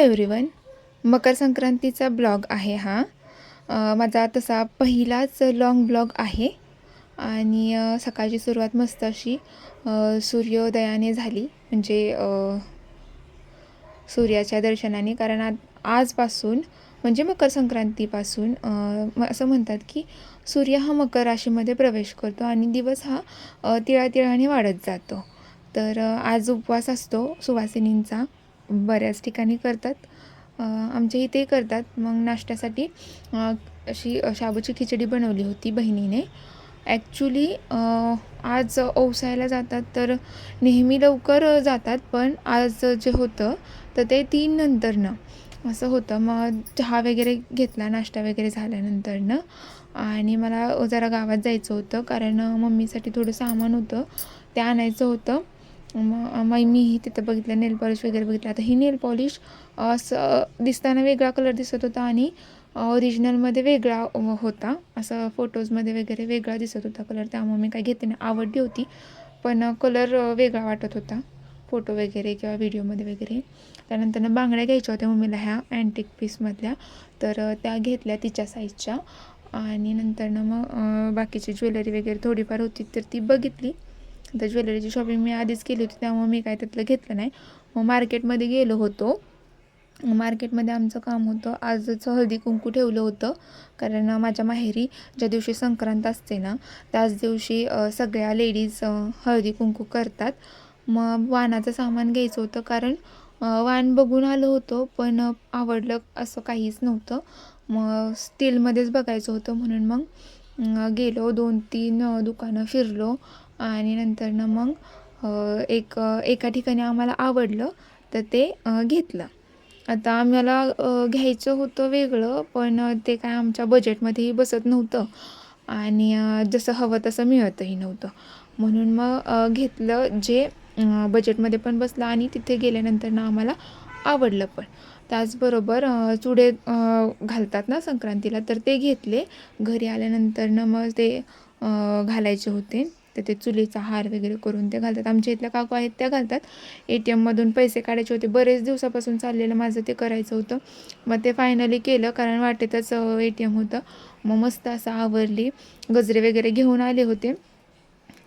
Everyone, मकर संक्रांतीचा blog आहे हा. माझा तसा पहिलाच लाँग ब्लॉग आहे आणि सकाळची सुरुवात मस्त अशी सूर्योदयाने झाली, म्हणजे सूर्याच्या दर्शनाने. कारण आजपासून म्हणजे मकर संक्रांतीपासून असं म्हणतात की सूर्य हा मकर राशीमध्ये प्रवेश करतो आणि दिवस हा तिळातिळाने वाढत जातो. तर आज उपवास असतो सुवासिनींचा, बऱ्याच ठिकाणी करतात, आमच्या इथेही करतात. मग नाश्त्यासाठी अशी शाबूची खिचडी बनवली होती बहिणीने. ॲक्च्युली आज ओवसायला जातात तर नेहमी लवकर जातात, पण आज जे होतं तर ते 3 नंतरनं असं होतं. मग चहा वगैरे घेतला, नाश्ता वगैरे झाल्यानंतरनं, आणि मला जरा गावात जायचं होतं कारण मम्मीसाठी थोडं सामान होतं ते आणायचं होतं. मग मीही तिथं बघितलं, नेल पॉलिश वगैरे बघितलं. आता ही नेल पॉलिश असं दिसताना वेगळा कलर दिसत होता आणि ओरिजिनलमध्ये वेगळा होता, असं फोटोजमध्ये वगैरे वेगळा दिसत होता कलर. त्यामुळे मी काय घेते नाही, आवडली होती पण कलर वेगळा वाटत होता फोटो वगैरे किंवा व्हिडिओमध्ये वगैरे. त्यानंतर बांगड्या घ्यायच्या होत्या मम्मीला, ह्या अँटिक पीसमधल्या, तर त्या घेतल्या तिच्या साईजच्या. आणि नंतरनं मग बाकीची ज्वेलरी वगैरे थोडीफार होती तर ती बघितली. तर ज्वेलरीची शॉपिंग मी आधीच केली होती त्यामुळे मी काय त्यातलं घेतलं नाही. मग मार्केटमध्ये गेलो होतो. मार्केटमध्ये आमचं काम होतं, आजच हळदी कुंकू ठेवलं होतं कारण माझ्या माहेरी ज्या दिवशी संक्रांत असते ना त्याच दिवशी सगळ्या लेडीज हळदी कुंकू करतात. मग वाणाचं सामान घ्यायचं होतं कारण वाण बघून आलं होतं पण आवडलं असं काहीच नव्हतं. मग स्टीलमध्येच बघायचं होतं म्हणून मग गेलो, 2-3 दुकानं फिरलो आणि नंतरनं मग एका ठिकाणी आम्हाला आवडलं तर ते घेतलं. आता आम्हाला घ्यायचं होतं वेगळं, पण ते काय आमच्या बजेटमध्येही बसत नव्हतं आणि जसं हवं तसं मिळतही नव्हतं. म्हणून मग घेतलं जे बजेटमध्ये पण बसलं आणि तिथे गेल्यानंतर आम्हाला आवडलं पण. त्याचबरोबर चुडे घालतात ना संक्रांतीला, तर ते घेतले. घरी आल्यानंतर मग ते घालायचे होते, तर ते चुलीचा हार वगैरे करून ते घालतात. आमच्या इथल्या काकू आहेत त्या घालतात. ATMमधून पैसे काढायचे होते, बरेच दिवसापासून चाललेलं माझं ते करायचं होतं. मग ते फायनली केलं कारण वाटेतच ATM होतं. मग मस्त असं आवरली, गजरे वगैरे घेऊन आले होते,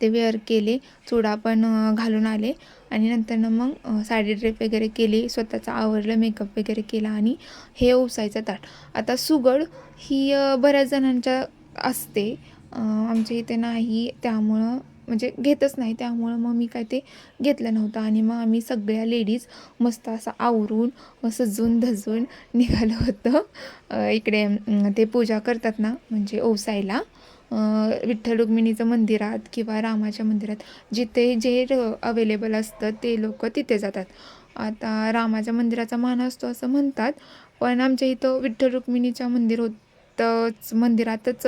ते वेअर केले, चुडा पण घालून आले आणि नंतरनं मग साडी ड्रेप वगैरे केली, स्वतःचं आवरलं, मेकअप वगैरे केला आणि हे ओसायचं ताट. आता सुगड ही बऱ्याच जणांच्या असते, आमच्या इथे नाही, त्यामुळं म्हणजे घेतच नाही, त्यामुळं मग मी काय ते घेतलं नव्हतं. आणि मग आम्ही सगळ्या लेडीज मस्त असं आवरून सजून धजून निघालो होतं. इकडे ते पूजा करतात ना, म्हणजे ओसायला विठ्ठल रुक्मिणीचं मंदिरात किंवा रामाच्या मंदिरात, जिथे जे अवेलेबल असतं ते लोक तिथे जातात. आता रामाच्या मंदिराचा मान असतो असं म्हणतात, पण आमच्या इथं विठ्ठल रुक्मिणीच्या मंदिरातच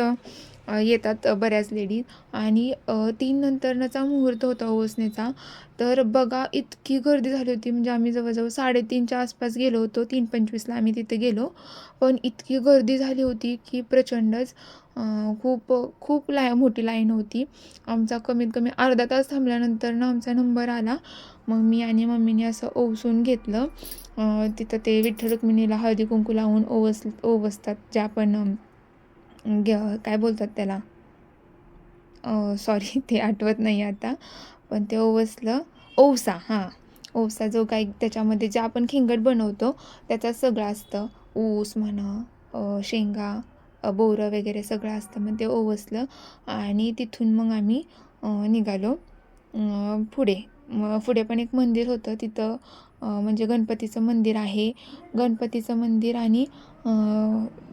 येतात बऱ्याच लेडीज. आणि 3 नंतरचा मुहूर्त होता ओसनेचा, तर बघा इतकी गर्दी झाली होती, म्हणजे आम्ही जवळजवळ 3:30च्या आसपास गेलो होतो, 3:25ला आम्ही तिथे गेलो, पण इतकी गर्दी झाली होती की प्रचंडच. खूप खूप मोठी लाईन होती. आमचा कमीत कमी अर्धा तास थांबल्यानंतर आमचा नंबर आला. मग मी आणि मम्मीने असं ओवसून घेतलं. तिथं ते विठ्ठल रुक्मिणीला हळदी कुंकू लावून ओवसतात, ज्या पण काय बोलतात त्याला, सॉरी ते आठवत नाही आता, पण ते ओवसलं. ओवसा, हां, ओवसा जो काही त्याच्यामध्ये जे आपण खिंगट बनवतो त्याच्यात सगळं असतं, ऊस म्हणा, शेंगा, बोरं वगैरे सगळं असतं. मग ते ओवसलं आणि तिथून मग आम्ही निघालो पुढे पण एक मंदिर होतं तिथं, म्हणजे गणपतीचं मंदिर आहे. गणपतीचं मंदिर आणि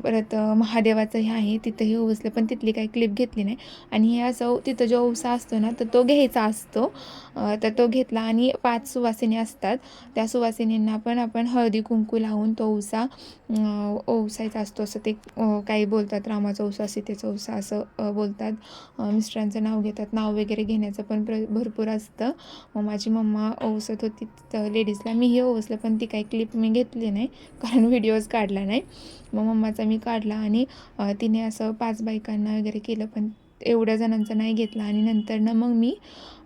परत महादेवाचं हे आहे, तिथंही ओवसलं, पण तिथली काही क्लिप घेतली नाही. आणि हे असं तिथं जो ओवसा असतो ना तर तो घ्यायचा असतो, तर तो घेतला. आणि 5 सुवासिनी असतात, त्या सुवासिनींना पण आपण हळदी कुंकू लावून तो ओवसा ओवसायचा असतो, असं ते काही बोलतात, रामाचा ओवसा, सीतेचा ओवसा असं बोलतात. मिस्टरांचं नाव घेतात, नाव वगैरे घेण्याचं पण भरपूर असतं. मग माझी मम्मा ओवसत होती तर लेडीजला, मीही ओवसलं, पण ती काही क्लिप मी घेतली नाही कारण व्हिडिओज काढला नाही. मग मम्माचा मी काढला आणि तिने असं 5 बायकांना वगैरे केलं, पण एवढ्या जणांचा नाही घेतला. आणि नंतरनं मग मी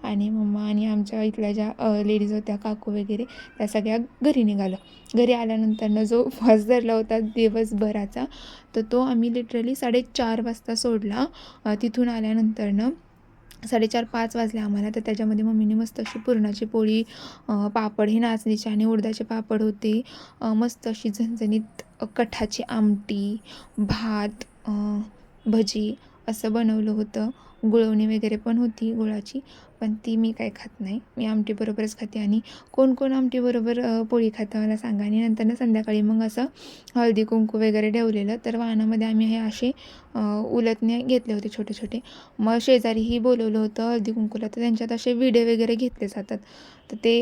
आणि मम्मा आणि आमच्या इथल्या ज्या लेडीज होत्या, काकू वगैरे, त्या सगळ्या घरी निघालो. घरी आल्यानंतरनं जो उपवास धरला होता दिवसभराचा, तर तो आम्ही लिटरली 4:30 वाजता सोडला. तिथून आल्यानंतरनं 4:30-5 वाजले आम्हाला. तर त्याच्यामध्ये मम्मीने मस्त अशी पुरणाची पोळी, पापड, हे नाचणीचे आणि उडदाचे पापड होते, मस्त अशी झणझणीत कठाची आमटी, भात, भजी असं बनवलं होतं. गुळवणी वगैरे पण होती गुळाची, पण ती मी काय खात नाही. मी आमटीबरोबरच खाते. आणि कोण कोण आमटीबरोबर पोळी खातं मला सांगा. आणि नंतर संध्याकाळी मग असं हळदी कुंकू वगैरे ठेवलेलं. तर वाहनामध्ये आम्ही हे असे उलथणे घेतले होते छोटे छोटे. मग शेजारीही बोलवलं होतं हळदी कुंकूला, तर त्यांच्यात असे विडे वगैरे घेतले जातात. तर ते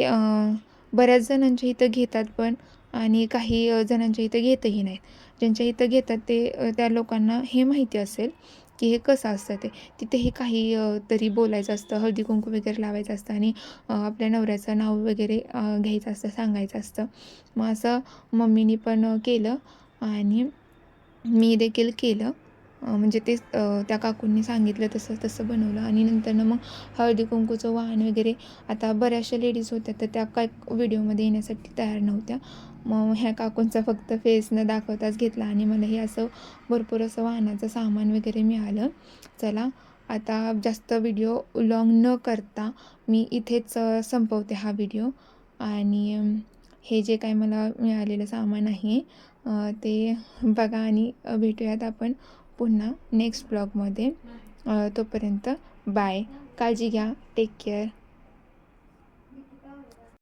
बऱ्याच जणांच्या इथं घेतात पण, आणि काही जणांच्या इथं घेतही नाहीत. ज्यांच्या इथं घेतात ते त्या लोकांना हे माहिती असेल की हे कसं असतं. ते तिथेही काही तरी बोलायचं असतं, हळदी कुंकू वगैरे लावायचं असतं, आणि आपल्या नवऱ्याचं नाव वगैरे घ्यायचं असतं, सांगायचं असतं. मग असं मम्मीनी पण केलं आणि मी देखील केलं. म्हणजे ते त्या काकूंनी सांगितलं तसं तसं बनवलं. आणि नंतरनं मग हळदी कुंकूचं वाहन वगैरे, आता बऱ्याचशा लेडीज होत्या तर त्या काय व्हिडिओमध्ये येण्यासाठी तयार नव्हत्या. मग ह्या काकूंचा फक्त फेस न दाखवताच घेतला, आणि मला हे असं भरपूर असं वाहनाचं सामान वगैरे मिळालं. चला, आता जास्त व्हिडिओ लॉंग न करता मी इथेच संपवते हा व्हिडिओ. आणि हे जे काय मला मिळालेलं सामान आहे ते बघा. आणि भेटूयात आपण पुन्हा नेक्स्ट ब्लॉगमध्ये. तोपर्यंत बाय. काळजी घ्या. Take care.